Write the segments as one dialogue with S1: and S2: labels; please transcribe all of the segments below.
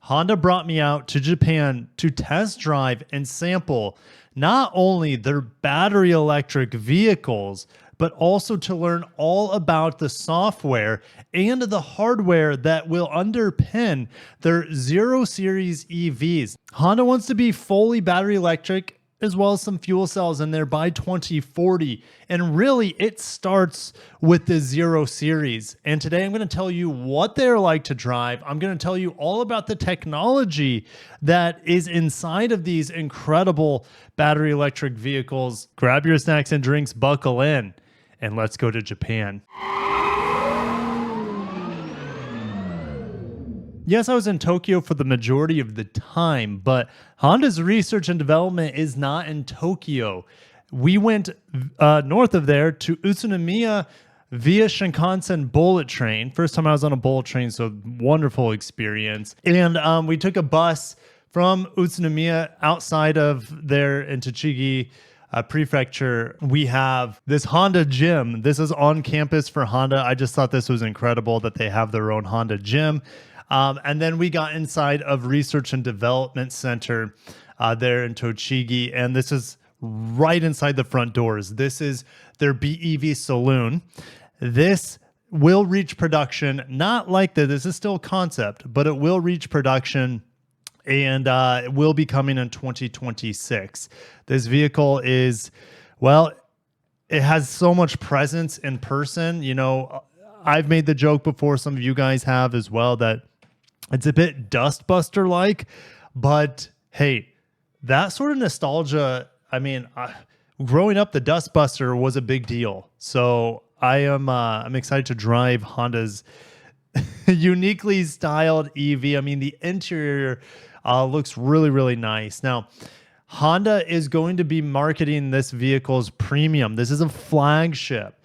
S1: Honda brought me out to Japan to test drive and sample not only their battery electric vehicles, but also to learn all about the software and the hardware that will underpin their Zero Series EVs. Honda wants to be fully battery electric as well as some fuel cells in there by 2040. And really, it starts with the Zero Series. And today I'm going to tell you what they're like to drive. I'm going to tell you all about the technology that is inside of these incredible battery electric vehicles. Grab your snacks and drinks, buckle in, and let's go to Japan. Yes, I was in Tokyo for the majority of the time, but Honda's research and development is not in Tokyo. We went north of there to Utsunomiya via Shinkansen bullet train. First time I was on a bullet train, so wonderful experience. And we took a bus from Utsunomiya outside of there in Tochigi Prefecture. We have this Honda gym. This is on campus for Honda. I just thought this was incredible that they have their own Honda gym. And then we got inside of Research and Development Center there in Tochigi, and this is right inside the front doors. This is their BEV saloon. This will reach production, not like this is still concept, but it will reach production and it will be coming in 2026. This vehicle is, well, it has so much presence in person. You know, I've made the joke before, some of you guys have as well, that it's a bit Dustbuster-like, but hey, that sort of nostalgia, I mean, growing up, the Dustbuster was a big deal. So I'm excited to drive Honda's uniquely styled EV. I mean, the interior looks really, really nice. Now, Honda is going to be marketing this vehicle as premium. This is a flagship.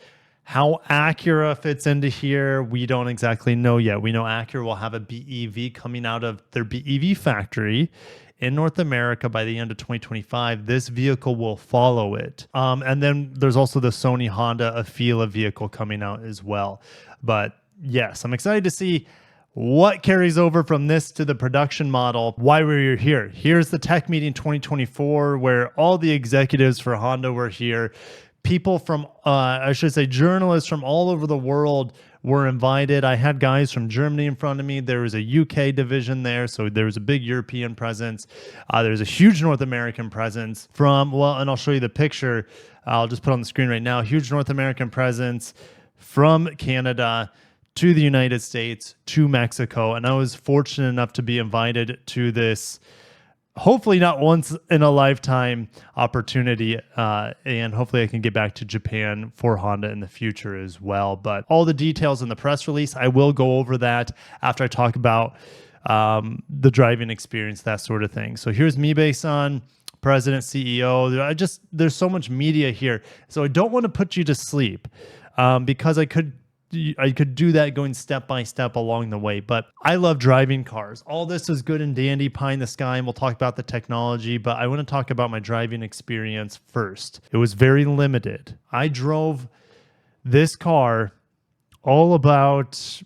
S1: How Acura fits into here, we don't exactly know yet. We know Acura will have a BEV coming out of their BEV factory in North America by the end of 2025. This vehicle will follow it. And then there's also the Sony Honda Afeela vehicle coming out as well. But yes, I'm excited to see what carries over from this to the production model, why we're here. Here's the Tech Meeting 2024, where all the executives for Honda were here. People from, I should say, journalists from all over the world were invited. I had guys from Germany in front of me. There was a UK division there, so there was a big European presence. There's a huge North American presence from, well, and I'll show you the picture. I'll just put on the screen right now. Huge North American presence from Canada to the United States to Mexico. And I was fortunate enough to be invited to this hopefully not once in a lifetime opportunity. And hopefully I can get back to Japan for Honda in the future as well. But all the details in the press release, I will go over that after I talk about the driving experience, that sort of thing. So here's Mibe-san, President, CEO. There's so much media here. So I don't want to put you to sleep because I could do that going step by step along the way, but I love driving cars. All this is good and dandy, pie in the sky, and we'll talk about the technology, but I want to talk about my driving experience first. It was very limited. I drove this car all about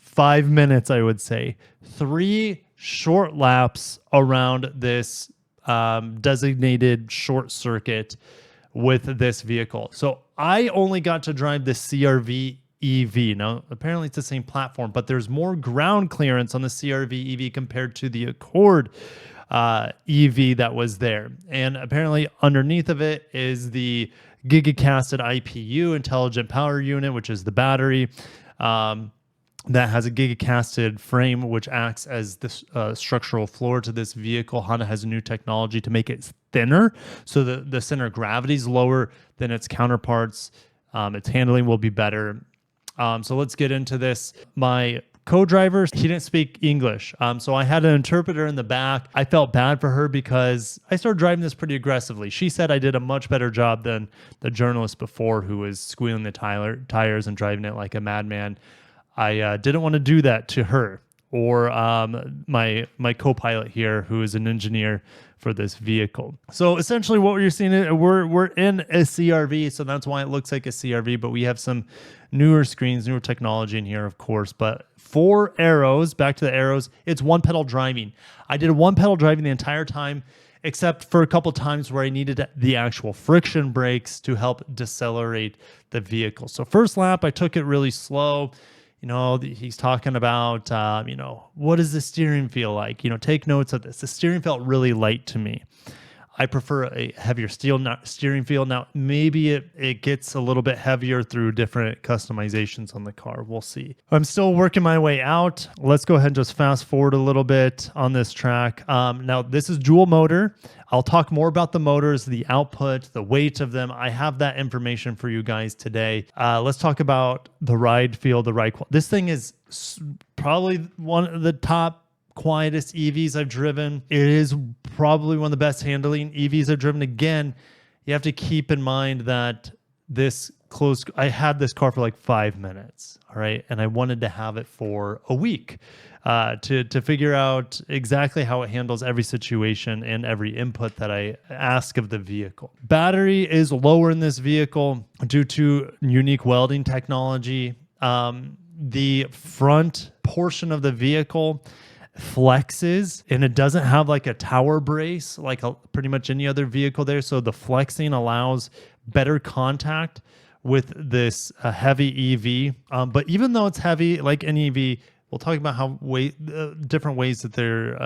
S1: 5 minutes, I would say. 3 short laps around this designated short circuit with this vehicle. So I only got to drive the CR-V EV. Now, apparently it's the same platform, but there's more ground clearance on the CR-V EV compared to the Accord EV that was there. And apparently underneath of it is the gigacasted IPU, Intelligent Power Unit, which is the battery that has a gigacasted frame, which acts as the structural floor to this vehicle. Honda has a new technology to make it thinner, so the center of gravity is lower than its counterparts. Its handling will be better. So let's get into this. My co-driver, he didn't speak English. So I had an interpreter in the back. I felt bad for her because I started driving this pretty aggressively. She said I did a much better job than the journalist before, who was squealing the tires and driving it like a madman. I didn't want to do that to her. or my co-pilot here, who is an engineer for this vehicle. So essentially what you're seeing, we're in a CRV, so that's why it looks like a CRV, but we have some newer screens, newer technology in here, of course. But for arrows, back to the arrows, it's one pedal driving. I did one pedal driving the entire time, except for a couple times where I needed the actual friction brakes to help decelerate the vehicle. So first lap, I took it really slow. You know, he's talking about, you know, what does the steering feel like? You know, take notes of this. The steering felt really light to me. I prefer a heavier steering feel. Now, maybe it gets a little bit heavier through different customizations on the car. We'll see. I'm still working my way out. Let's go ahead and just fast forward a little bit on this track. Now, this is dual motor. I'll talk more about the motors, the output, the weight of them. I have that information for you guys today. Let's talk about the ride feel, the ride quality. This thing is probably one of the top quietest EVs I've driven. It is probably one of the best handling EVs I've driven. Again, you have to keep in mind that I had this car for like 5 minutes, all right? And I wanted to have it for a week to figure out exactly how it handles every situation and every input that I ask of the vehicle. Battery is lower in this vehicle due to unique welding technology. The front portion of the vehicle flexes, and it doesn't have like a tower brace like pretty much any other vehicle there. So the flexing allows better contact with this heavy EV. But even though it's heavy like an EV, we'll talk about how different ways that they're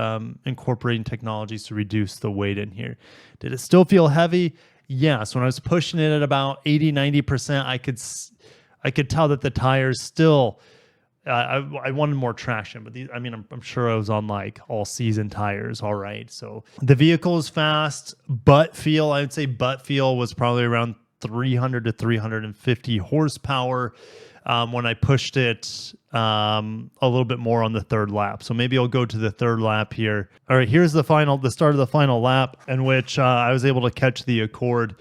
S1: incorporating technologies to reduce the weight in here. Did it still feel heavy? Yes. When I was pushing it at about 80-90%, I could tell that the tires still I wanted more traction, but I'm sure I was on like all season tires. All right. So the vehicle is fast. Butt feel, I would say butt feel was probably around 300 to 350 horsepower when I pushed it a little bit more on the third lap. So maybe I'll go to the third lap here. All right. Here's the start of the final lap in which I was able to catch the Accord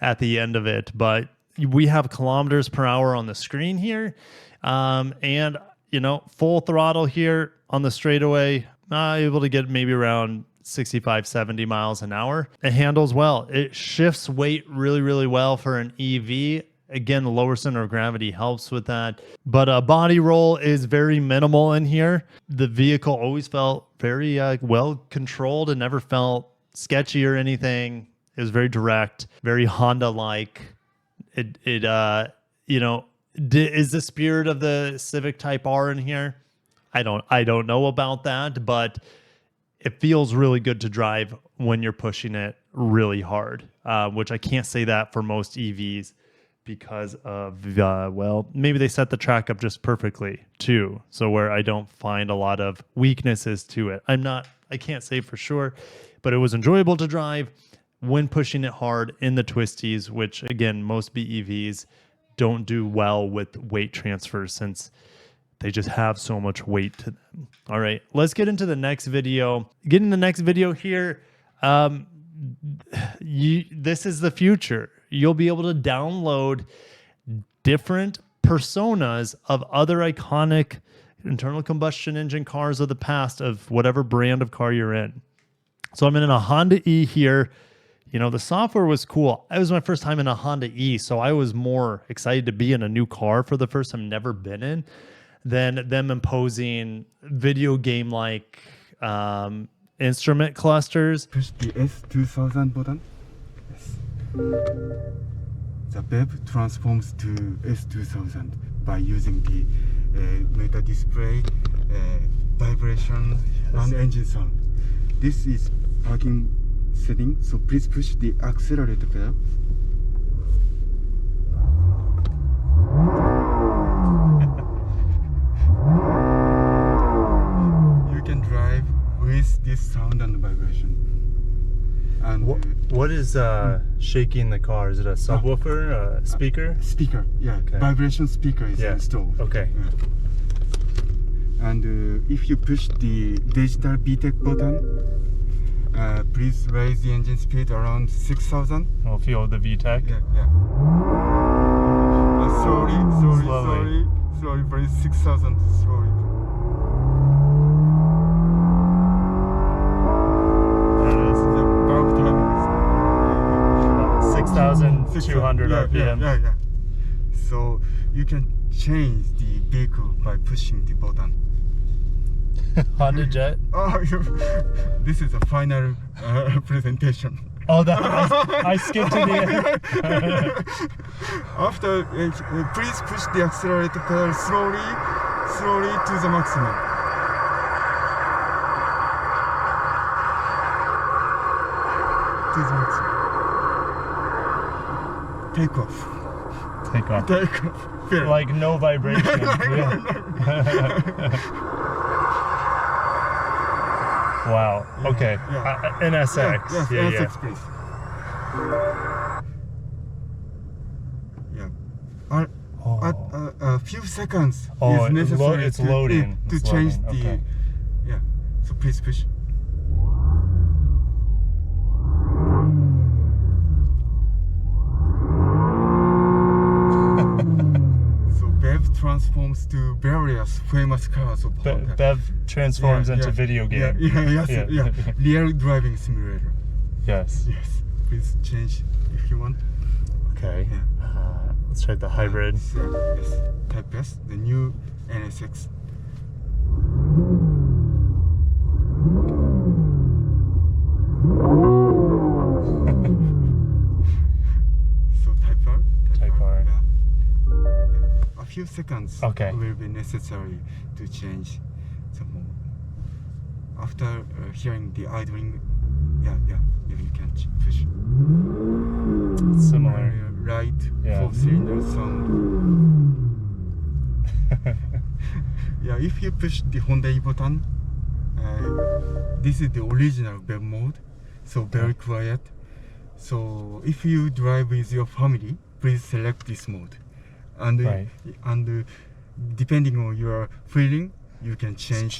S1: at the end of it. But we have kilometers per hour on the screen here. And, you know, full throttle here on the straightaway, able to get maybe around 65, 70 miles an hour. It handles well. It shifts weight really, really well for an EV. Again, the lower center of gravity helps with that. But body roll is very minimal in here. The vehicle always felt very well controlled and never felt sketchy or anything. It was very direct, very Honda-like. Is the spirit of the Civic Type R in here? I don't know about that, but it feels really good to drive when you're pushing it really hard, which I can't say that for most EVs because of, maybe they set the track up just perfectly too. So where I don't find a lot of weaknesses to it. I can't say for sure, but it was enjoyable to drive when pushing it hard in the twisties, which again, most BEVs don't do well with weight transfer since they just have so much weight to them. All right, let's get into the next video. Getting the next video here. This is the future. You'll be able to download different personas of other iconic internal combustion engine cars of the past of whatever brand of car you're in. So I'm in a Honda E here. You know, the software was cool. It was my first time in a Honda E, so I was more excited to be in a new car for the first time, never been in, than them imposing video game-like instrument clusters.
S2: Push the S2000 button. Yes. The BEV transforms to S2000 by using the meta display, vibration, and engine sound. This is parking setting, so please push the accelerator pedal. You can drive with this sound and vibration. And
S1: what is shaking the car? Is it a subwoofer, a speaker?
S2: Speaker, yeah. Okay. Vibration speaker is installed.
S1: Okay.
S2: Yeah. And if you push the digital Vtec button, please raise the engine speed around 6,000.
S1: I'll feel the Vtec.
S2: Yeah. Slowly, please 6,000 slowly.
S1: 200 RPM.
S2: Yeah. So you can change the vehicle by pushing the button.
S1: Honda Jet.
S2: Oh, this is a final presentation.
S1: Oh, I skipped to the end.
S2: After, please push the accelerator pedal slowly to the maximum. To the maximum. Take off. Feel.
S1: Like no vibration. Wow. Okay. NSX.
S2: Yes, NSX, please. At a few seconds is necessary
S1: it's loading.
S2: to
S1: It's
S2: change
S1: loading.
S2: the.
S1: Okay.
S2: Yeah. So please push. So BEV transforms to various famous cars of Honda.
S1: Bev transforms into video game.
S2: Yeah. Real driving simulator.
S1: Yes.
S2: Yes. Please change if you want.
S1: Okay.
S2: Yeah.
S1: Let's try the hybrid.
S2: Yes. Type S, the new NSX. So Type R.
S1: Type R.
S2: Yeah. A few seconds will be necessary to change the mode. After hearing the idling, you can push.
S1: It's similar.
S2: Right,
S1: Yeah.
S2: 4-cylinder sound. Yeah, if you push the Honda E button, this is the original BEV mode, so very quiet. So if you drive with your family, please select this mode, and depending on your feeling, you can change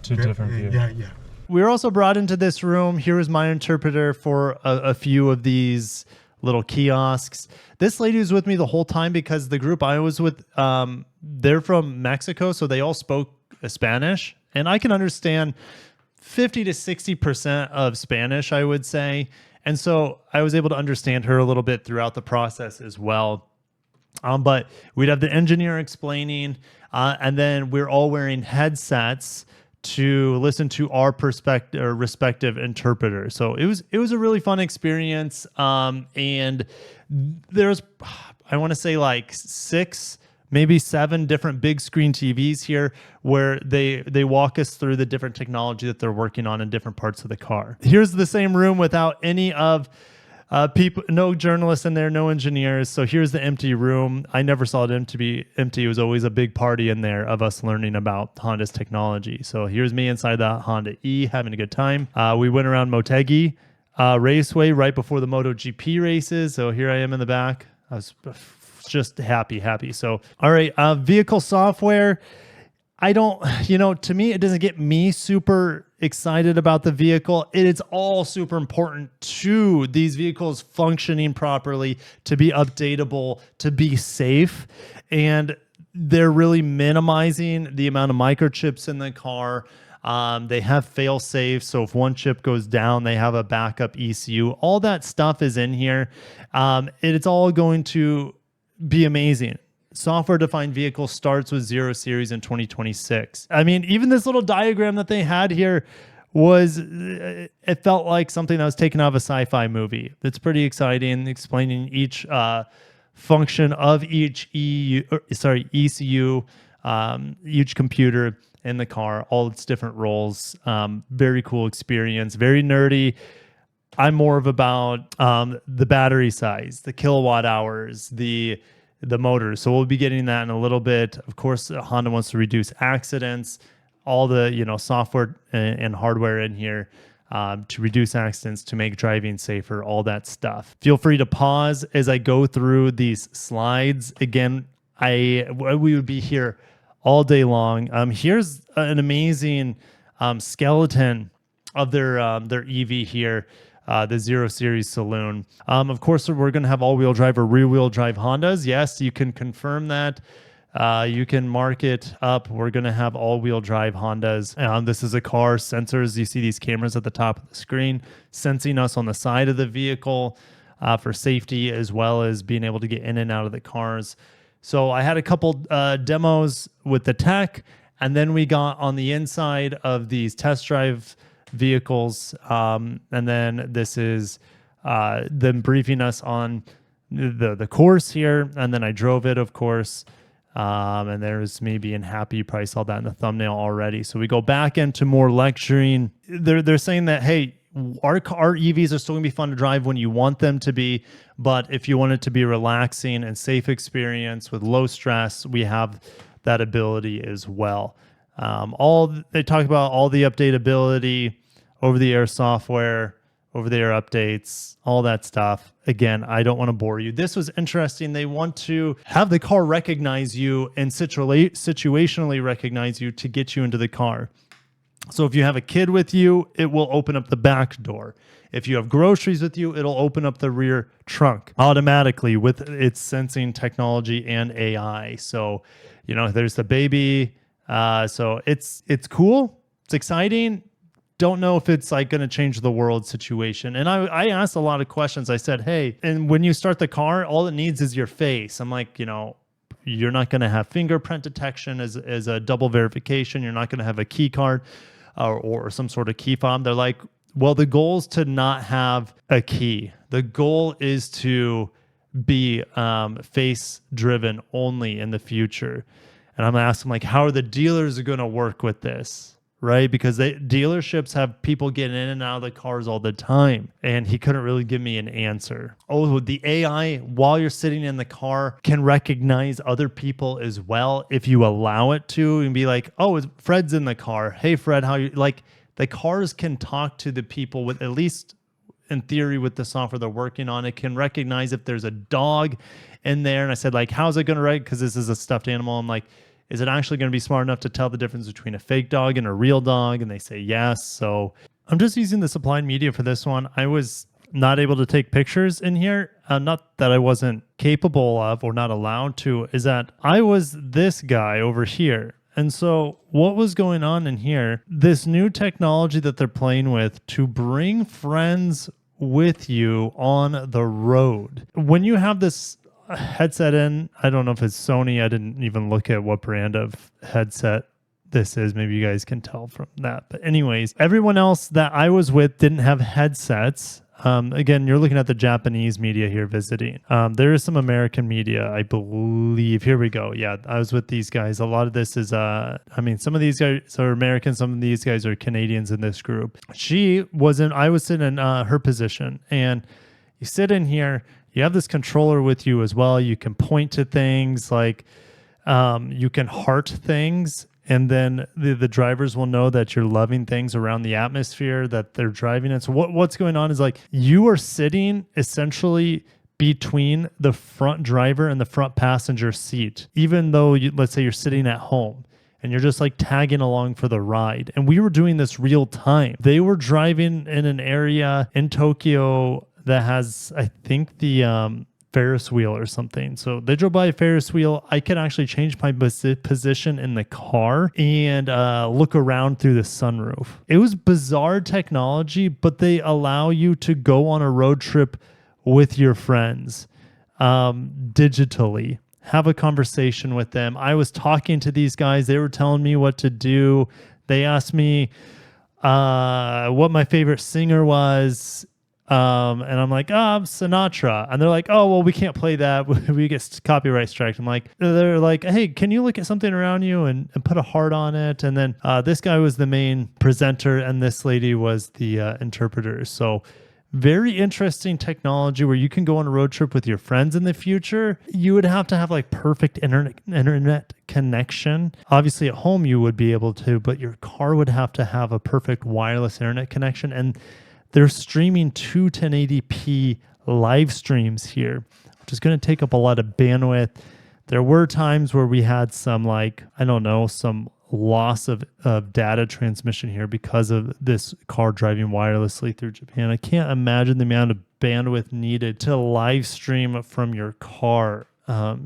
S1: to different view.
S2: Yeah.
S1: We were also brought into this room. Here was my interpreter for a few of these little kiosks. This lady was with me the whole time because the group I was with, they're from Mexico, so they all spoke Spanish, and I can understand 50 to 60% of Spanish, I would say. And so I was able to understand her a little bit throughout the process as well. But we'd have the engineer explaining, and then we're all wearing headsets to listen to our respective interpreters. So it was a really fun experience. And there's, I want to say like 6, maybe 7 different big screen TVs here where they walk us through the different technology that they're working on in different parts of the car. Here's the same room without any of people, no journalists in there, no engineers. So here's the empty room. I never saw it empty. It was always a big party in there of us learning about Honda's technology. So here's me inside the Honda E having a good time. We went around Motegi Raceway right before the MotoGP races. So here I am in the back. I was just happy. So, all right, vehicle software. I don't, to me, it doesn't get me super excited about the vehicle. It is all super important to these vehicles functioning properly, to be updatable, to be safe. And they're really minimizing the amount of microchips in the car. They have fail safe. So if one chip goes down, they have a backup ECU. All that stuff is in here. It's all going to be amazing. Software-defined vehicle starts with 0 series in 2026. I mean, even this little diagram that they had here it felt like something that was taken out of a sci-fi movie. It's pretty exciting, explaining each function of each ECU, each computer in the car, all its different roles. Very cool experience, very nerdy. I'm more of about the battery size, the kilowatt hours, the motor. So we'll be getting that in a little bit. Of course, Honda wants to reduce accidents, all the software and hardware in here to reduce accidents, to make driving safer, all that stuff. Feel free to pause as I go through these slides. Again, we would be here all day long. Here's an amazing skeleton of their EV here. The 0 Series Saloon. Of course, we're going to have all-wheel drive or rear-wheel drive Hondas. Yes, you can confirm that. You can mark it up. We're going to have all-wheel drive Hondas. This is a car. Sensors. You see these cameras at the top of the screen sensing us on the side of the vehicle. for safety as well as being able to get in and out of the cars. So I had a couple demos with the tech, and then we got on the inside of these test drive vehicles, and then this is them briefing us on the course here, and then I drove it, of course. And there's me being happy. You probably saw that in the thumbnail already. So we go back into more lecturing. They're saying that, hey, our EVs are still gonna be fun to drive when you want them to be, but if you want it to be relaxing and safe experience with low stress, we have that ability as well. They talk about all the updatability, over-the-air software, over-the-air updates, all that stuff. Again, I don't want to bore you. This was interesting. They want to have the car recognize you and situationally recognize you to get you into the car. So if you have a kid with you, it will open up the back door. If you have groceries with you, it'll open up the rear trunk automatically with its sensing technology and AI. So, there's the baby. So it's cool. It's exciting. Don't know if it's like going to change the world situation. And I asked a lot of questions. I said, hey, and when you start the car, all it needs is your face. I'm like, you're not going to have fingerprint detection as a double verification. You're not going to have a key card or some sort of key fob. They're like, well, the goal is to not have a key. The goal is to be face driven only in the future. And I'm asking, like, how are the dealers going to work with this? Right? Because dealerships have people getting in and out of the cars all the time. And he couldn't really give me an answer. Oh, the AI, while you're sitting in the car, can recognize other people as well if you allow it to, and be like, oh, Fred's in the car. Hey, Fred, how you? Like, the cars can talk to the people with, at least in theory, with the software they're working on. It can recognize if there's a dog in there. And I said, like, how's it going to recognize? Because this is a stuffed animal. I'm like, is it actually going to be smart enough to tell the difference between a fake dog and a real dog? And they say yes. So I'm just using the supplied media for this one. I was not able to take pictures in here. Not that I wasn't capable of or not allowed to, is that I was this guy over here. And so what was going on in here, this new technology that they're playing with to bring friends with you on the road. When you have this headset in, I don't know if it's Sony. I didn't even look at what brand of headset this is. Maybe you guys can tell from that. But anyways, everyone else that I was with didn't have headsets. Again, you're looking at the Japanese media here visiting. There is some American media, I believe. Here we go. Yeah, I was with these guys. A lot of this is, some of these guys are American. Some of these guys are Canadians in this group. I was sitting in her position, and you sit in here. You have this controller with you as well. You can point to things, like you can heart things, and then the drivers will know that you're loving things around the atmosphere that they're driving in. So what's going on is, like, you are sitting essentially between the front driver and the front passenger seat, even though let's say you're sitting at home and you're just like tagging along for the ride. And we were doing this real time. They were driving in an area in Tokyo that has, I think, the Ferris wheel or something. So they drove by a Ferris wheel. I could actually change my position in the car and look around through the sunroof. It was bizarre technology, but they allow you to go on a road trip with your friends digitally. Have a conversation with them. I was talking to these guys. They were telling me what to do. They asked me what my favorite singer was. And I'm like, I'm Sinatra. And they're like, oh, well, we can't play that. We get copyright striked. They're like, hey, can you look at something around you and put a heart on it? And then this guy was the main presenter and this lady was the interpreter. So very interesting technology where you can go on a road trip with your friends in the future. You would have to have like perfect internet connection. Obviously at home you would be able to, but your car would have to have a perfect wireless internet connection. And they're streaming 1080p live streams here, which is going to take up a lot of bandwidth. There were times where we had some some loss of data transmission here because of this car driving wirelessly through Japan. I can't imagine the amount of bandwidth needed to live stream from your car.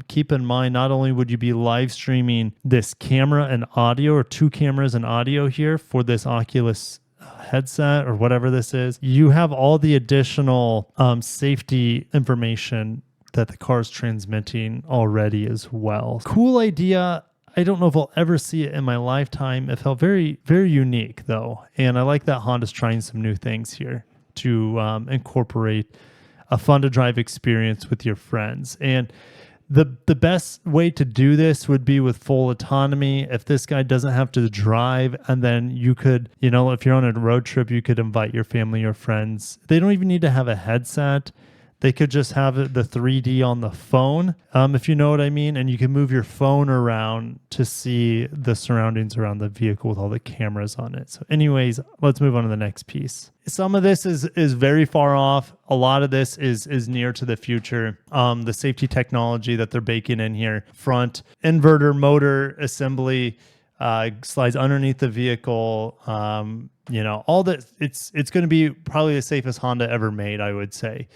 S1: Keep in mind, not only would you be live streaming this camera and audio, or two cameras and audio here for this Oculus headset or whatever this is, you have all the additional safety information that the car is transmitting already as well. Cool idea. I don't know if I'll ever see it in my lifetime. It felt very, very unique though. And I like that Honda's trying some new things here to incorporate a fun to drive experience with your friends. And the best way to do this would be with full autonomy. If this guy doesn't have to drive, and then you could, if you're on a road trip, you could invite your family or friends. They don't even need to have a headset. They could just have the 3D on the phone, if you know what I mean. And you can move your phone around to see the surroundings around the vehicle with all the cameras on it. So anyways, let's move on to the next piece. Some of this is very far off. A lot of this is near to the future. The safety technology that they're baking in here, front inverter motor assembly, slides underneath the vehicle. All that. It's going to be probably the safest Honda ever made, I would say.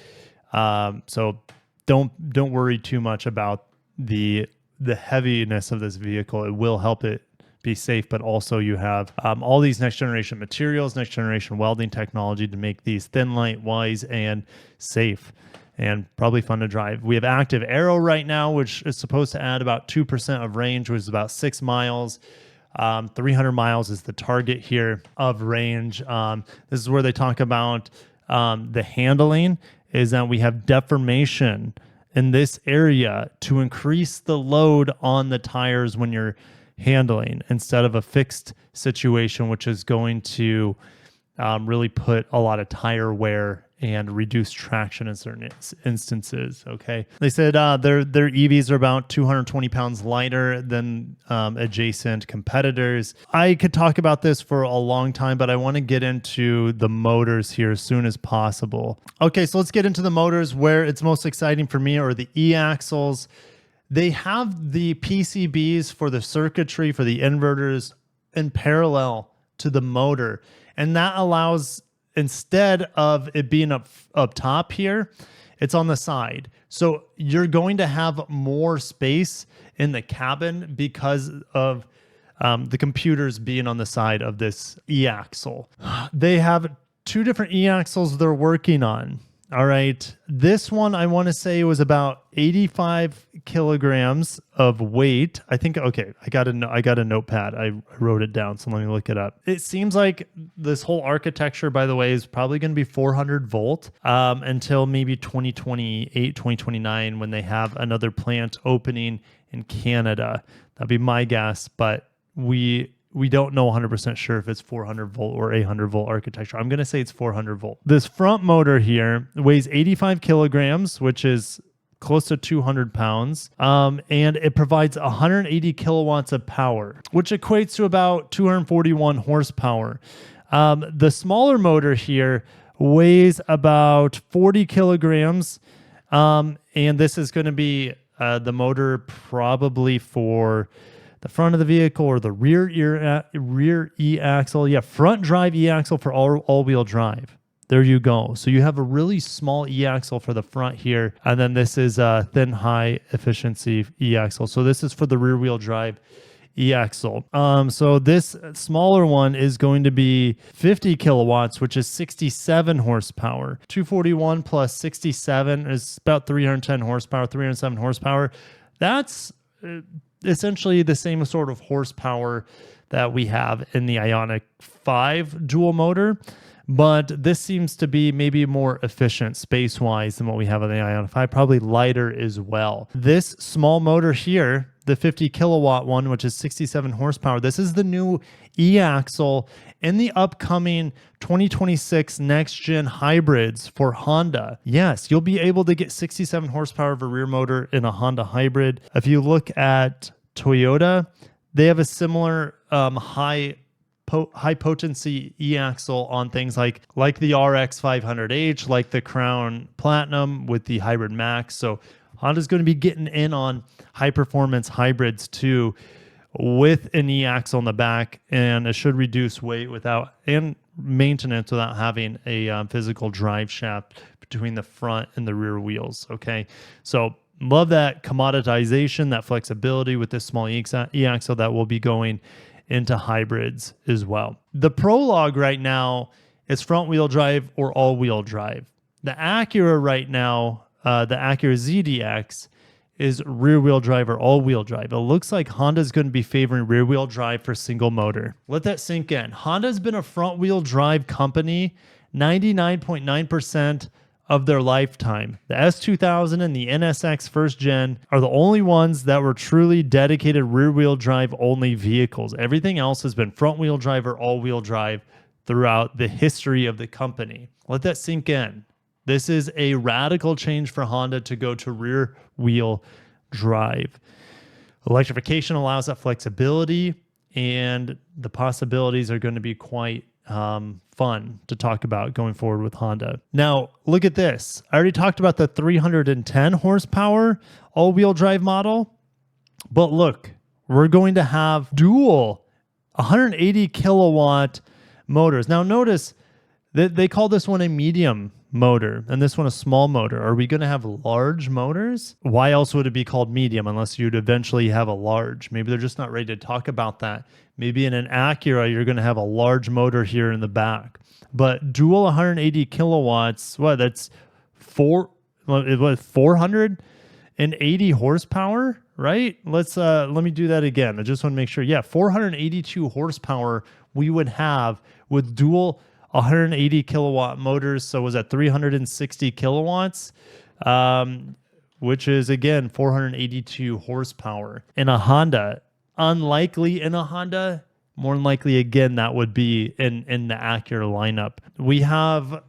S1: So don't worry too much about the heaviness of this vehicle. It will help it be safe, but also you have all these next generation materials, next generation welding technology to make these thin, light, wise, and safe, and probably fun to drive. We have active aero right now, which is supposed to add about 2% of range, which is about 6 miles. 300 miles is the target here of range. This is where they talk about the handling, is that we have deformation in this area to increase the load on the tires when you're handling, instead of a fixed situation, which is going to really put a lot of tire wear and reduce traction in certain instances. Okay. They said their EVs are about 220 pounds lighter than adjacent competitors. I could talk about this for a long time, but I want to get into the motors here as soon as possible. Okay, so let's get into the motors. Where it's most exciting for me are the e-axles. They have the PCBs for the circuitry, for the inverters in parallel to the motor. And that allows, instead of it being up top here, it's on the side. So you're going to have more space in the cabin because of the computers being on the side of this e-axle. They have 2 different e-axles they're working on. All right. This one, I want to say, was about 85 kilograms of weight. I think, okay, I got a notepad. I wrote it down, so let me look it up. It seems like this whole architecture, by the way, is probably going to be 400 volt until maybe 2028, 2029, when they have another plant opening in Canada. That'd be my guess, but we don't know 100% sure if it's 400 volt or 800 volt architecture. I'm going to say it's 400 volt. This front motor here weighs 85 kilograms, which is close to 200 pounds. And it provides 180 kilowatts of power, which equates to about 241 horsepower. The smaller motor here weighs about 40 kilograms. And this is going to be the motor probably for the front of the vehicle or the rear e-axle. Yeah, front drive e-axle for all-wheel drive. There you go. So you have a really small e-axle for the front here. And then this is a thin, high efficiency e-axle. So this is for the rear wheel drive e-axle. So this smaller one is going to be 50 kilowatts, which is 67 horsepower. 241 plus 67 is about 310 horsepower, 307 horsepower. That's essentially the same sort of horsepower that we have in the Ioniq 5 dual motor, but this seems to be maybe more efficient space-wise than what we have in the Ioniq 5, probably lighter as well. This small motor here, the 50 kilowatt one, which is 67 horsepower, this is the new e-axle in the upcoming 2026 next-gen hybrids for Honda. Yes, you'll be able to get 67 horsepower of a rear motor in a Honda hybrid. If you look at Toyota, they have a similar high potency e-axle on things like the RX 500H, like the Crown Platinum with the Hybrid Max. So Honda's going to be getting in on high performance hybrids too, with an e-axle on the back, and it should reduce weight and maintenance without having a physical drive shaft between the front and the rear wheels. Okay, so love that commoditization, that flexibility with this small e-axle that will be going into hybrids as well. The Prologue right now is front-wheel drive or all-wheel drive. The Acura right now, the Acura ZDX, is rear-wheel drive or all-wheel drive. It looks like Honda's going to be favoring rear-wheel drive for single motor. Let that sink in. Honda's been a front-wheel drive company 99.9% of their lifetime. The S2000 and the NSX first gen are the only ones that were truly dedicated rear-wheel drive only vehicles. Everything else has been front-wheel drive or all-wheel drive throughout the history of the company. Let that sink in. This is a radical change for Honda to go to rear-wheel drive. Electrification allows that flexibility, and the possibilities are going to be quite fun to talk about going forward with Honda. Now, look at this. I already talked about the 310 horsepower all-wheel drive model, but look, we're going to have dual 180 kilowatt motors. Now, notice that they call this one a medium motor and this one a small motor. Are we going to have large motors? Why else would it be called medium unless you'd eventually have a large? Maybe they're just not ready to talk about that. Maybe in an Acura, you're going to have a large motor here in the back. But dual 180 kilowatts, what? That's 480 horsepower, right? Let me do that again. I just want to make sure. Yeah, 482 horsepower we would have with dual 180 kilowatt motors. So was that 360 kilowatts, which is again 482 horsepower in a Honda. Unlikely in a Honda, more than likely again that would be in the Acura lineup. We have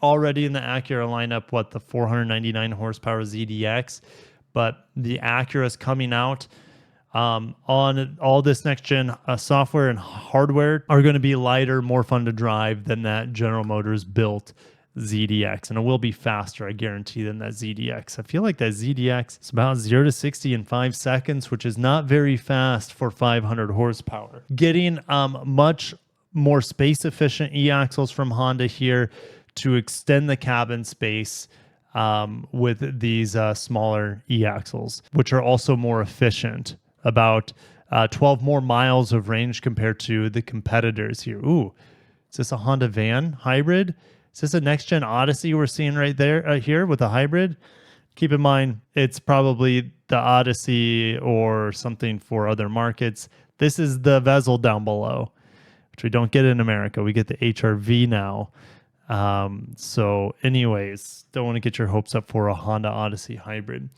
S1: already in the Acura lineup the 499 horsepower ZDX, but the Acura's coming out on all this next gen software and hardware are going to be lighter, more fun to drive than that General Motors built ZDX, and it will be faster, I guarantee, than that ZDX. I feel like that ZDX is about 0 to 60 in 5 seconds, which is not very fast for 500 horsepower. Getting much more space efficient e-axles from Honda here to extend the cabin space with these smaller e-axles, which are also more efficient. About 12 more miles of range compared to the competitors here. Ooh, is this a Honda van hybrid? Is this a next-gen Odyssey we're seeing right there here with a hybrid? Keep in mind, it's probably the Odyssey or something for other markets. This is the Vezel down below, which we don't get in America. We get the HR-V now. So anyways, don't want to get your hopes up for a Honda Odyssey hybrid.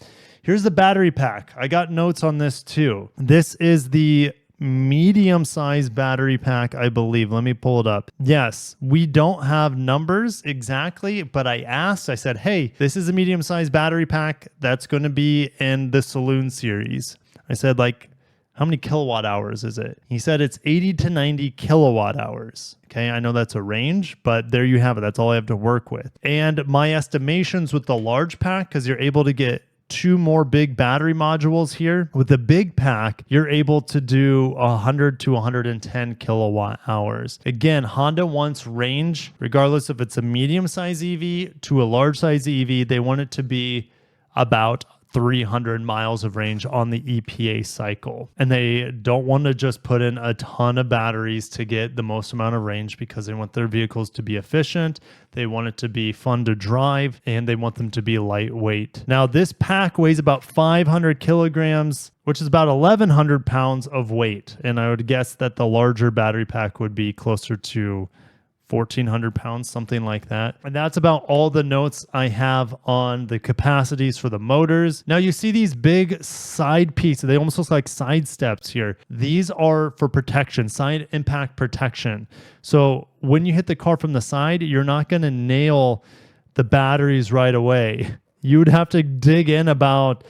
S1: Here's the battery pack. I got notes on this too. This is the medium-sized battery pack, I believe. Let me pull it up. Yes, we don't have numbers exactly, but I said, hey, this is a medium-sized battery pack that's going to be in the Saloon series. I said, like, how many kilowatt hours is it? He said it's 80 to 90 kilowatt hours. Okay, I know that's a range, but there you have it. That's all I have to work with. And my estimations with the large pack, because you're able to get 2 more big battery modules here. With the big pack, you're able to do 100 to 110 kilowatt hours. Again, Honda wants range, regardless if it's a medium-size EV to a large-size EV, they want it to be about 300 miles of range on the EPA cycle. And they don't want to just put in a ton of batteries to get the most amount of range because they want their vehicles to be efficient. They want it to be fun to drive, and they want them to be lightweight. Now, this pack weighs about 500 kilograms, which is about 1,100 pounds of weight. And I would guess that the larger battery pack would be closer to 1,400 pounds, something like that. And that's about all the notes I have on the capacities for the motors. Now you see these big side pieces. They almost look like side steps here. These are for protection, side impact protection. So when you hit the car from the side, you're not going to nail the batteries right away. You would have to dig in about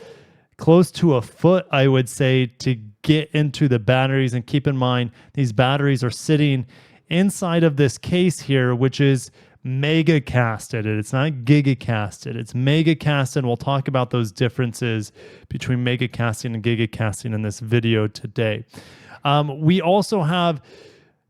S1: close to a foot, I would say, to get into the batteries. And keep in mind, these batteries are sitting inside of this case here, which is mega casted. It's not giga casted, it's mega casted. We'll talk about those differences between mega casting and giga casting in this video today. We also have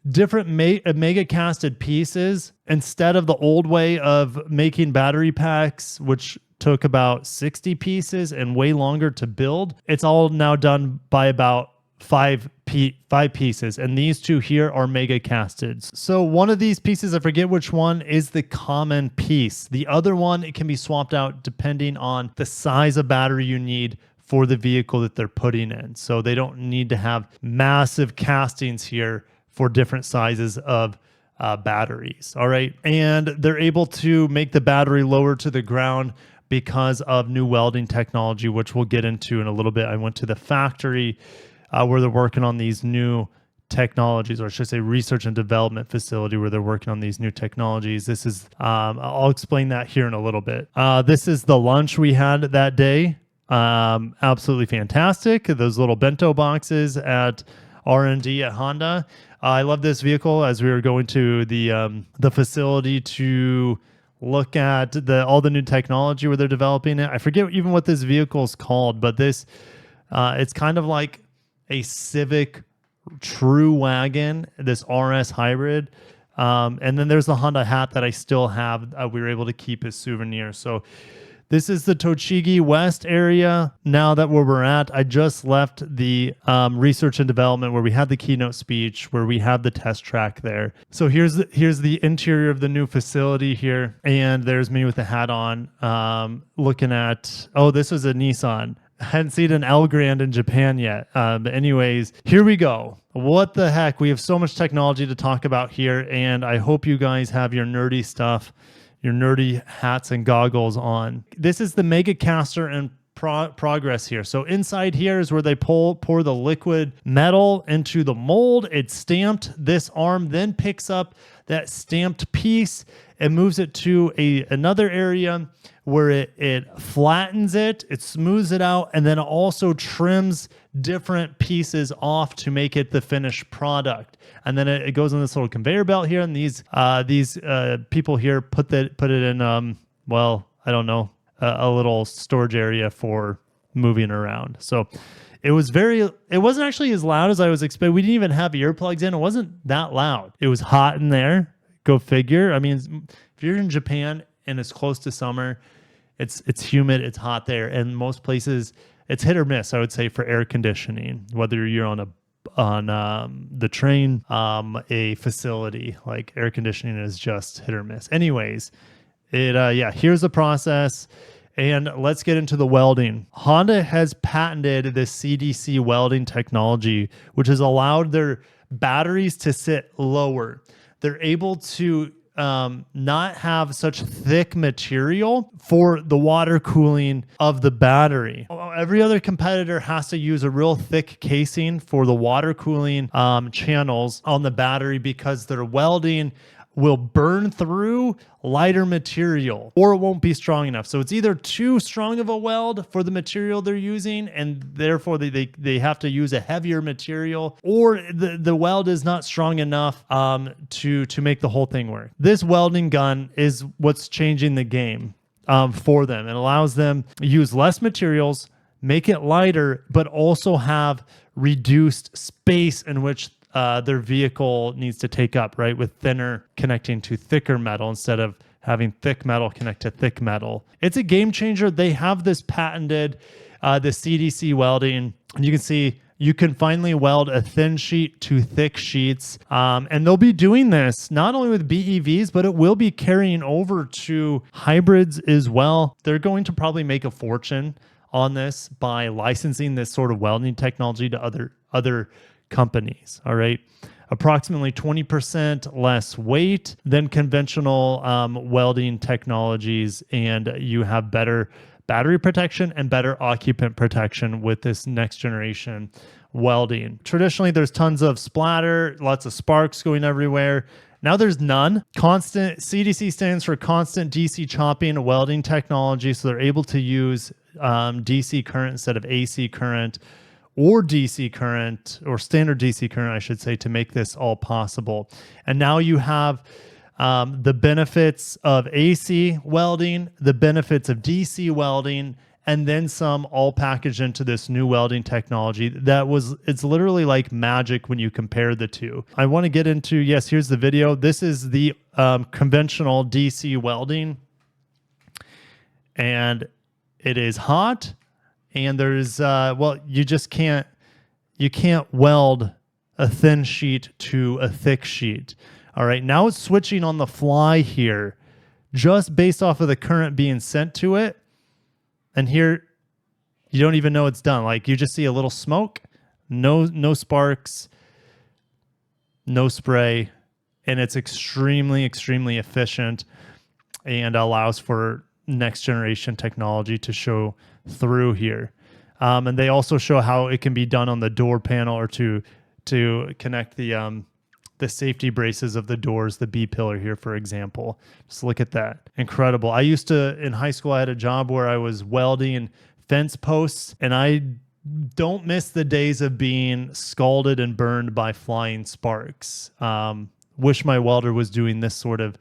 S1: different mega casted pieces. Instead of the old way of making battery packs, which took about 60 pieces and way longer to build, it's all now done by about five pieces, and these two here are mega casteds. So one of these pieces, I forget which one, is the common piece. The other one, it can be swapped out depending on the size of battery you need for the vehicle that they're putting in. So they don't need to have massive castings here for different sizes of batteries. All right. And they're able to make the battery lower to the ground because of new welding technology, which we'll get into in a little bit. I went to the factory where they're working on these new technologies, or I should say research and development facility where they're working on these new technologies. This is, I'll explain that here in a little bit. This is the lunch we had that day. Absolutely fantastic. Those little bento boxes at R&D at Honda. I love this vehicle. As we were going to the facility to look at all the new technology where they're developing it. I forget even what this vehicle is called, but this it's kind of like a Civic True Wagon, this RS hybrid. And then there's the Honda hat that I still have. We were able to keep as souvenir. So this is the Tochigi West area. Now that where we're at, I just left the research and development where we had the keynote speech, where we had the test track there. So here's the interior of the new facility here. And there's me with the hat on, looking at, oh, this was a Nissan. I hadn't seen an L Grand in Japan yet. But anyways, here we go. What the heck? We have so much technology to talk about here. And I hope you guys have your nerdy stuff, your nerdy hats and goggles on. This is the mega caster in progress here. So inside here is where they pour the liquid metal into the mold. It's stamped. This arm then picks up that stamped piece and moves it to another area where it flattens it, it smooths it out, and then also trims different pieces off to make it the finished product. And then it goes on this little conveyor belt here, and these people here put it in well, I don't know, a little storage area for moving around. So it wasn't actually as loud as I was expecting. We didn't even have earplugs in. It wasn't that loud. It was hot in there. Go figure. I mean, if you're in Japan and it's close to summer, it's humid, it's hot there, and most places it's hit or miss, I would say, for air conditioning, whether you're on the train, a facility, like air conditioning is just hit or miss. Anyways, here's the process. And let's get into the welding. Honda has patented this CDC welding technology, which has allowed their batteries to sit lower. They're able to not have such thick material for the water cooling of the battery. Every other competitor has to use a real thick casing for the water cooling channels on the battery because their welding will burn through lighter material or it won't be strong enough. So it's either too strong of a weld for the material they're using, and therefore they have to use a heavier material, or the weld is not strong enough to make the whole thing work. This welding gun is what's changing the game for them. It allows them to use less materials, make it lighter, but also have reduced space in which their vehicle needs to take up, right? With thinner connecting to thicker metal instead of having thick metal connect to thick metal. It's a game changer. They have this patented, the CDC welding. And you can see you can finally weld a thin sheet to thick sheets. And they'll be doing this not only with BEVs, but it will be carrying over to hybrids as well. They're going to probably make a fortune on this by licensing this sort of welding technology to other companies. All right. Approximately 20% less weight than conventional welding technologies. And you have better battery protection and better occupant protection with this next generation welding. Traditionally, there's tons of splatter, lots of sparks going everywhere. Now there's none. Constant CDC stands for constant DC chopping welding technology. So they're able to use DC current instead of AC current, or DC current, or standard DC current, I should say, to make this all possible. And now you have the benefits of AC welding, the benefits of DC welding, and then some, all packaged into this new welding technology it's literally like magic when you compare the two. I want to get into, yes, here's the video. This is the conventional DC welding, and it is hot. And there's, you just can't you can't weld a thin sheet to a thick sheet. All right, now it's switching on the fly here, just based off of the current being sent to it. And here, you don't even know it's done. Like, you just see a little smoke, no sparks, no spray, and it's extremely, extremely efficient and allows for next generation technology to show through here. And they also show how it can be done on the door panel, or to connect the safety braces of the doors, the B pillar here, for example. Just look at that. Incredible. I used to, in high school, I had a job where I was welding fence posts, and I don't miss the days of being scalded and burned by flying sparks. Wish my welder was doing this sort of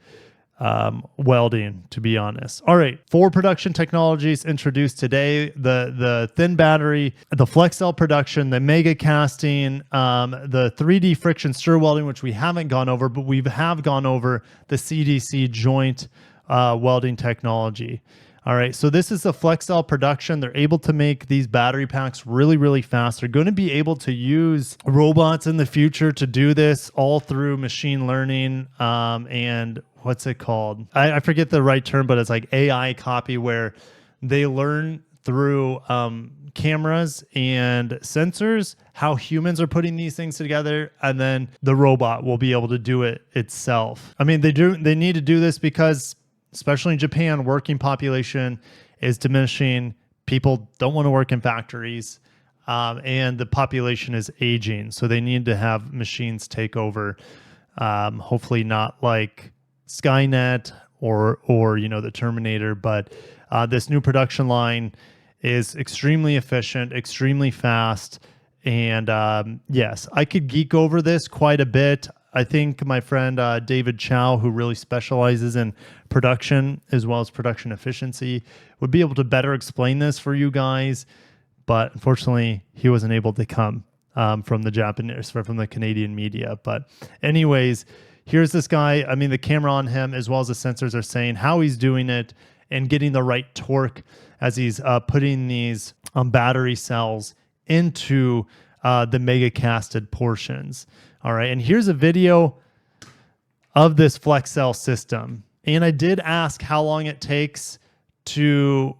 S1: welding, to be honest. All right, 4 production technologies introduced today: the thin battery, the flex cell production, the mega casting, the 3D friction stir welding, which we haven't gone over, but we have gone over the CDC joint welding technology. All right, so this is the flex cell production. They're able to make these battery packs really, really fast. They're going to be able to use robots in the future to do this, all through machine learning and what's it called? I forget the right term, but it's like AI copy, where they learn through cameras and sensors how humans are putting these things together, and then the robot will be able to do it itself. I mean, they need to do this because, especially in Japan, working population is diminishing. People don't want to work in factories, and the population is aging. So they need to have machines take over. Hopefully not like Skynet or the Terminator, but this new production line is extremely efficient, extremely fast, and yes, I could geek over this quite a bit. I think my friend David Chow, who really specializes in production as well as production efficiency, would be able to better explain this for you guys, but unfortunately he wasn't able to come from the Canadian media. But anyways, here's this guy. I mean, the camera on him as well as the sensors are saying how he's doing it and getting the right torque as he's putting these battery cells into the mega casted portions. All right, and here's a video of this flex cell system. And I did ask how long it takes to,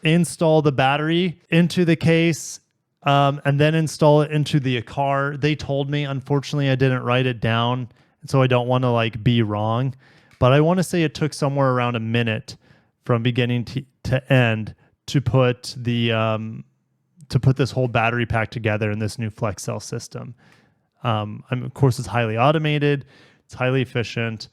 S1: install the battery into the case and then install it into the car. They told me, unfortunately, I didn't write it down, so I don't want to be wrong. But I want to say it took somewhere around a minute from beginning to end to put this whole battery pack together in this new flex cell system. Of course, it's highly automated, it's highly efficient,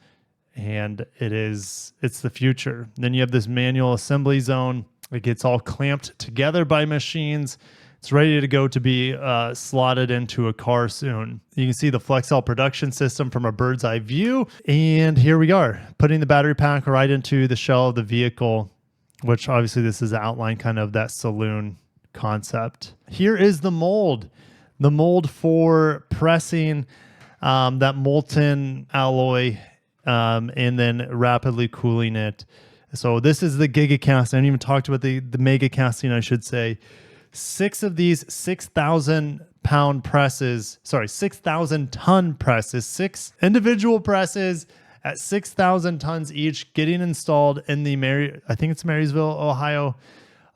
S1: and it's the future. Then you have this manual assembly zone. It gets all clamped together by machines. It's ready to go to be slotted into a car soon. You can see the flex cell production system from a bird's eye view. And here we are, putting the battery pack right into the shell of the vehicle, which obviously this is the outline kind of that saloon concept. Here is the mold. The mold for pressing that molten alloy and then rapidly cooling it. So this is the gigacast. I haven't even talked about the mega casting, I should say. 6 of these 6,000 ton presses, 6 individual presses at 6,000 tons each, getting installed in the I think it's Marysville, Ohio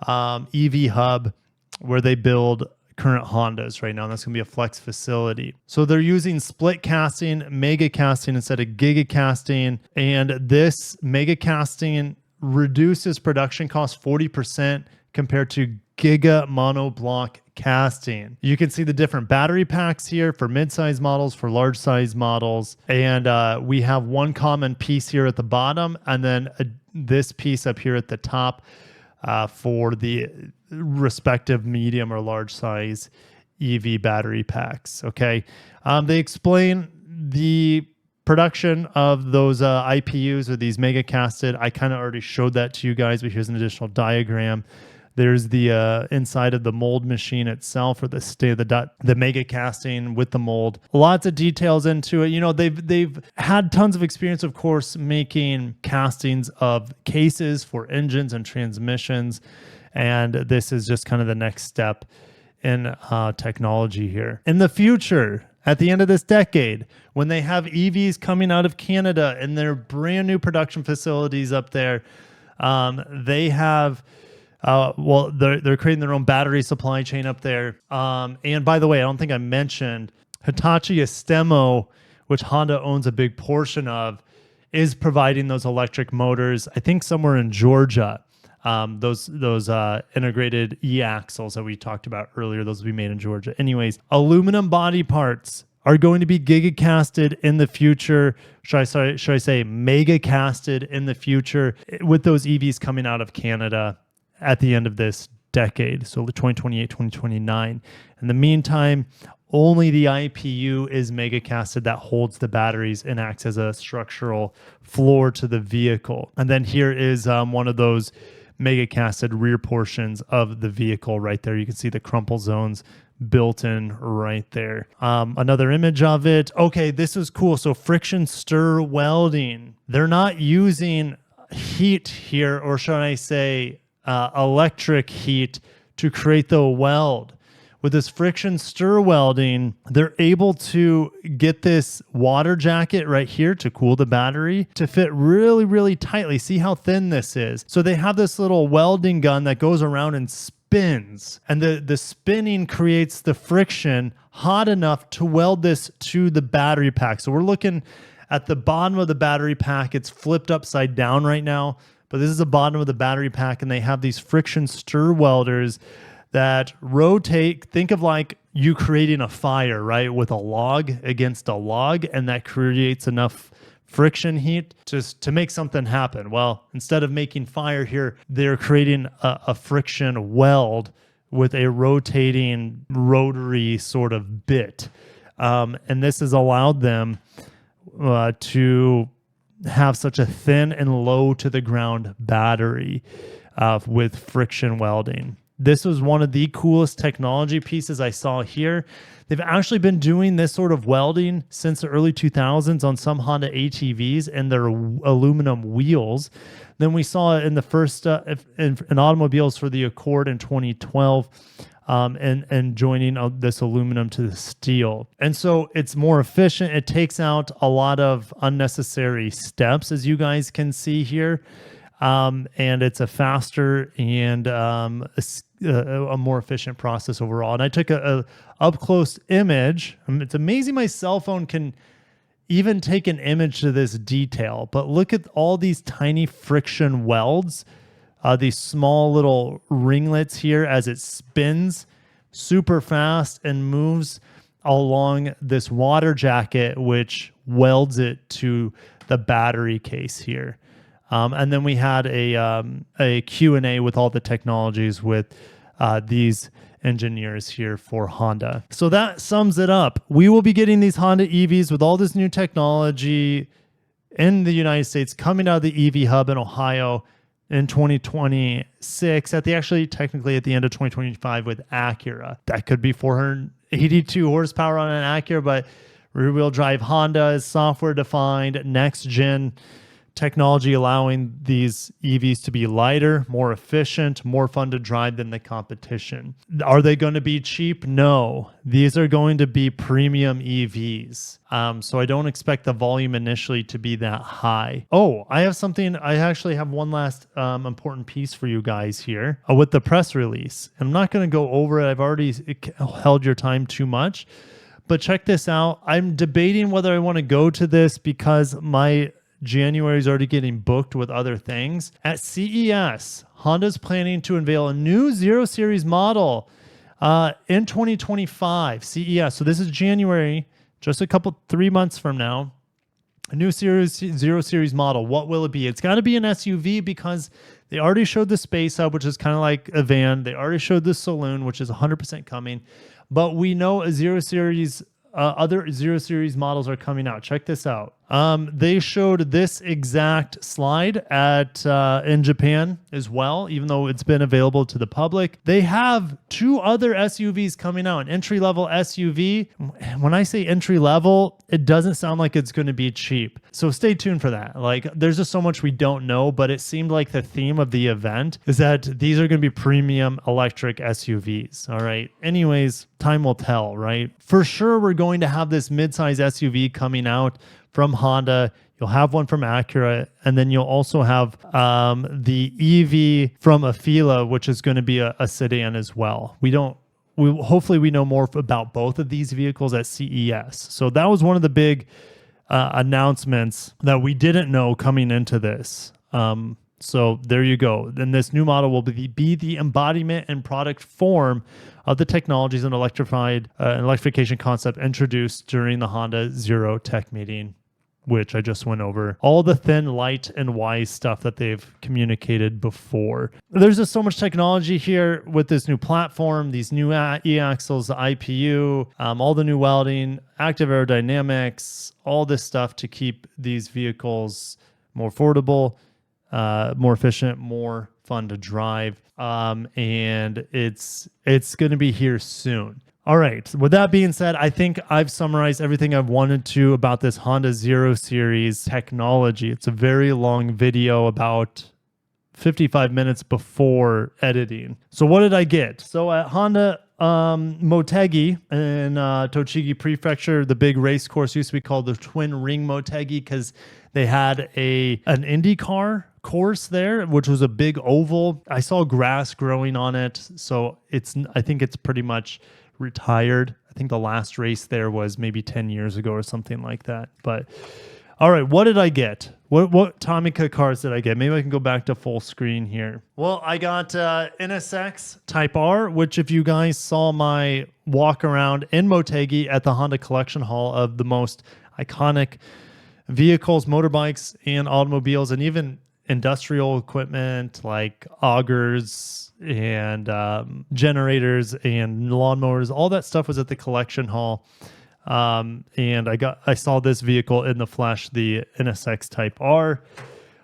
S1: EV hub, where they build current Hondas right now, and that's going to be a flex facility. So they're using split casting, mega casting instead of giga casting, and this mega casting reduces production costs 40% compared to giga monoblock casting. You can see the different battery packs here for mid-size models, for large-size models, and we have one common piece here at the bottom, and then this piece up here at the top for the respective medium or large size EV battery packs. Okay, they explain the production of those IPUs, or these mega casted. I kind of already showed that to you guys, but here's an additional diagram. There's the inside of the mold machine itself, or the mega casting with the mold. Lots of details into it. They've had tons of experience, of course, making castings of cases for engines and transmissions, and this is just kind of the next step in technology here. In the future, at the end of this decade, when they have EVs coming out of Canada and their brand new production facilities up there, they have, they're creating their own battery supply chain up there. And by the way, I don't think I mentioned Hitachi Astemo, which Honda owns a big portion of, is providing those electric motors, I think somewhere in Georgia. Those integrated e-axles that we talked about earlier, those will be made in Georgia. Anyways, aluminum body parts are going to be gigacasted in the future. Should I say mega casted in the future with those EVs coming out of Canada at the end of this decade. So 2028, 2029. In the meantime, only the IPU is mega casted that holds the batteries and acts as a structural floor to the vehicle. And then here is one of those mega casted rear portions of the vehicle right there. You can see the crumple zones built in right there. Another image of it. Okay, this is cool. So friction stir welding. They're not using heat here, or should I say electric heat to create the weld. With this friction stir welding, they're able to get this water jacket right here to cool the battery to fit really, really tightly. See how thin this is. So they have this little welding gun that goes around and spins. And the spinning creates the friction hot enough to weld this to the battery pack. So we're looking at the bottom of the battery pack. It's flipped upside down right now. But this is the bottom of the battery pack. And they have these friction stir welders that rotate. Think of like you creating a fire, right? With a log against a log, and that creates enough friction heat to make something happen. Well, instead of making fire here, they're creating a friction weld with a rotating rotary sort of bit. And this has allowed them to have such a thin and low to the ground battery with friction welding. This was one of the coolest technology pieces I saw here. They've actually been doing this sort of welding since the early 2000s on some Honda ATVs and their aluminum wheels. Then we saw it in the first in automobiles for the Accord in 2012, and joining this aluminum to the steel. And so it's more efficient. It takes out a lot of unnecessary steps, as you guys can see here. And it's a faster and a more efficient process overall. And I took a up-close image. It's amazing my cell phone can even take an image to this detail. But look at all these tiny friction welds, these small little ringlets here as it spins super fast and moves along this water jacket, which welds it to the battery case here. And then we had a Q&A with all the technologies with these engineers here for Honda. So that sums it up. We will be getting these Honda EVs with all this new technology in the United States coming out of the EV hub in Ohio in 2026, technically at the end of 2025 with Acura. That could be 482 horsepower on an Acura, but rear-wheel drive Honda is software-defined, next-gen technology allowing these EVs to be lighter, more efficient, more fun to drive than the competition. Are they going to be cheap? No. These are going to be premium EVs. So I don't expect the volume initially to be that high. Oh, I actually have one last important piece for you guys here with the press release. I'm not going to go over it. I've already held your time too much. But check this out. I'm debating whether I want to go to this because my January is already getting booked with other things. At CES, Honda's planning to unveil a new 0 Series model in 2025. CES. So this is January, just 3 months from now. A new 0 Series model. What will it be? It's got to be an SUV because they already showed the Space Hub, which is kind of like a van. They already showed the Saloon, which is 100% coming. But we know a 0 Series other 0 Series models are coming out. Check this out. They showed this exact slide at in Japan as well, even though it's been available to the public. They have 2 other SUVs coming out, an entry-level SUV. When I say entry-level, it doesn't sound like it's going to be cheap. So stay tuned for that. Like, there's just so much we don't know, but it seemed like the theme of the event is that these are going to be premium electric SUVs. All right. Anyways, time will tell, right? For sure, we're going to have this midsize SUV coming out from Honda. You'll have one from Acura, and then you'll also have the EV from Afeela, which is going to be a sedan as well. Hopefully we know more about both of these vehicles at CES. So that was one of the big announcements that we didn't know coming into this. So there you go. Then this new model will be the embodiment and product form of the technologies and electrification concept introduced during the Honda Zero Tech meeting, which I just went over. All the thin, light, and wise stuff that they've communicated before. There's just so much technology here with this new platform, these new e-axles, the IPU, all the new welding, active aerodynamics, all this stuff to keep these vehicles more affordable, more efficient, more fun to drive. And it's going to be here soon. All right. With that being said, I think I've summarized everything I've wanted to about this Honda Zero Series technology. It's a very long video, about 55 minutes before editing. So what did I get? So at Honda Motegi in Tochigi Prefecture, the big race course used to be called the Twin Ring Motegi because they had an IndyCar course there, which was a big oval. I saw grass growing on it, so I think it's pretty much retired. I think the last race there was maybe 10 years ago or something like that. But all right, what did I get? What Tomica cars did I get? Maybe I can go back to full screen here. Well, I got NSX Type R, which if you guys saw my walk around in Motegi at the Honda Collection Hall of the most iconic vehicles, motorbikes, and automobiles, and even industrial equipment like augers and generators and lawnmowers, all that stuff was at the collection hall. And I saw this vehicle in the flesh, the NSX Type R.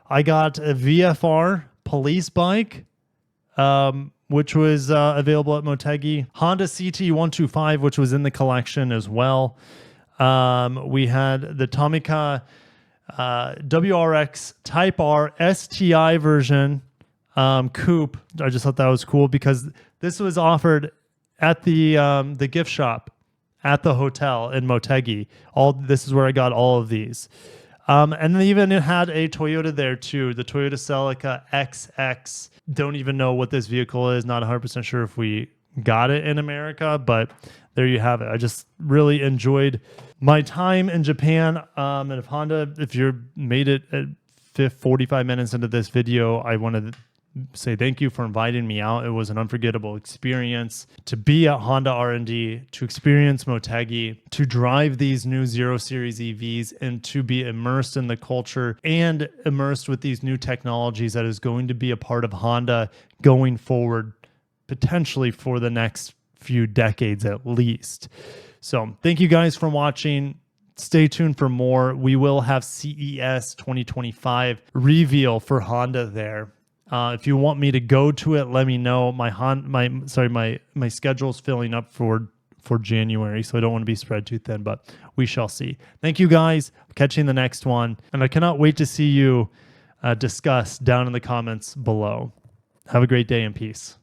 S1: I got a VFR police bike, which was available at Motegi. Honda CT125, which was in the collection as well. We had the Tomica WRX Type R STI version coupe. I just thought that was cool because this was offered at the gift shop at the hotel in Motegi. This is where I got all of these. And then even it had a Toyota there too, the Toyota Celica XX. Don't even know what this vehicle is. Not 100% sure if we got it in America, but there you have it. I just really enjoyed my time in Japan. And if you made it at 45 minutes into this video, I wanted to say thank you for inviting me out. It was an unforgettable experience to be at Honda R&D, to experience Motegi, to drive these new Zero Series EVs, and to be immersed in the culture and immersed with these new technologies that is going to be a part of Honda going forward, potentially for the next few decades at least. So thank you guys for watching. Stay tuned for more. We will have CES 2025 reveal for Honda there. If you want me to go to it, let me know. My schedule's filling up for January, so I don't want to be spread too thin, but we shall see. Thank you guys. Catching the next one, and I cannot wait to see you discuss down in the comments below. Have a great day and peace.